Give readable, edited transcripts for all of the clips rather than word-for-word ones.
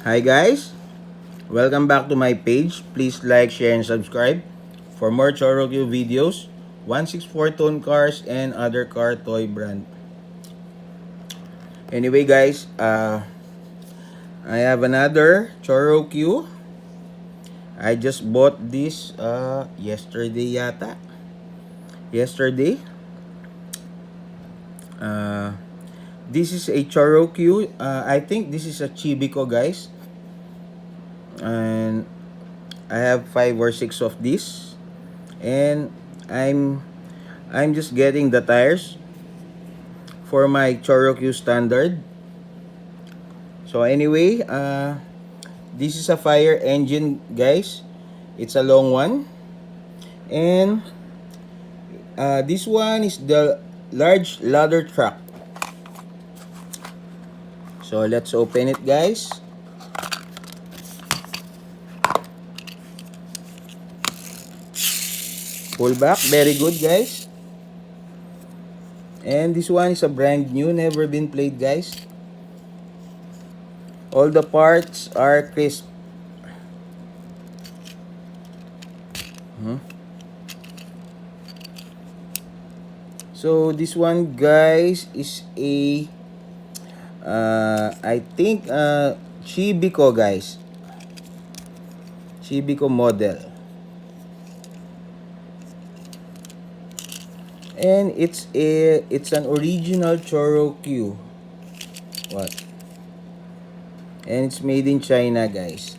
Hi guys, welcome back to my page. Please like, share, and subscribe for more Choro videos, 164 tone cars, and other car toy brand. Anyway guys, I have another Choro. I just bought this yesterday yata. Yesterday. This is a Choro. I think this is a Chibikko guys. And I have 5 or 6 of this. And I'm just getting the tires for my Choro standard. So anyway, this is a fire engine guys. It's a long one. And this one is the large ladder truck. So let's open it guys. Pull back, very good guys. And this one is a brand new, never been played guys. All the parts are crisp. So this one guys is a I think Chibikko guys. Chibikko model. And it's an original Choro. What? And it's made in China guys.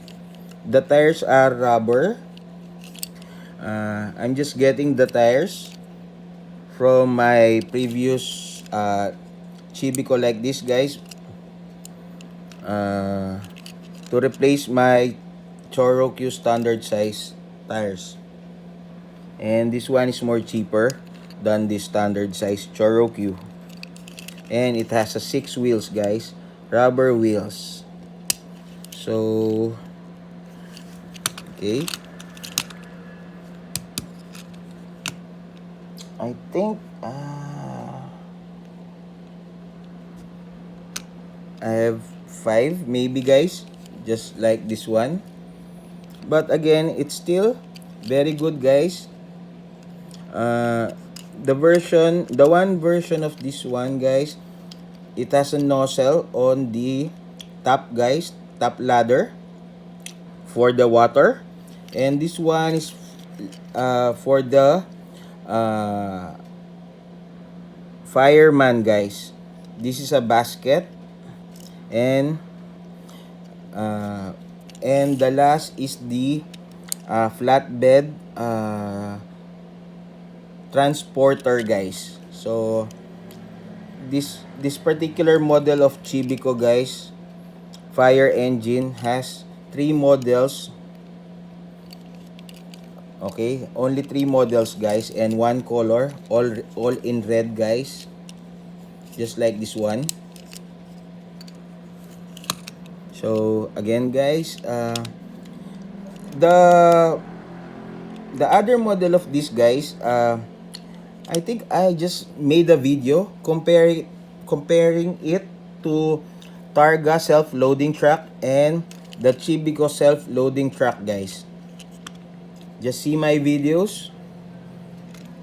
The tires are rubber. I'm just getting the tires from my previous Chibikko like this guys, to replace my Choro standard size tires. And this one is more cheaper than the standard size Choro. And it has a 6 wheels guys, rubber wheels. So okay, I think I have 5 maybe guys, just like this one. But again, it's still very good guys. The one version of this one guys, it has a nozzle on the top guys, top ladder for the water. And this one is for the fireman guys. This is a basket. And the last is the flatbed transporter guys. So this particular model of Chibikko guys, fire engine, has 3 models. Okay, only 3 models guys, and 1 color, all in red guys, just like this one. So again guys, the other model of this guys, I think I just made a video comparing it to Targa self-loading truck and the Chibikko self-loading truck guys. Just see my videos.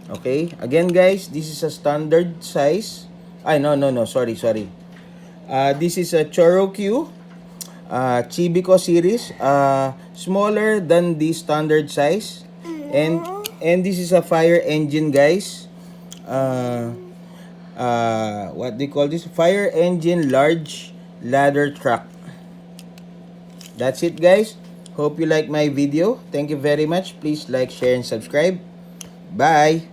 Okay, again guys, this is a standard size. No, sorry. This is a Choro Chibikko series, smaller than the standard size. And this is a fire engine guys. What they call this? Fire engine large ladder truck. That's it guys. Hope you like my video. Thank you very much. Please like, share, and subscribe. Bye.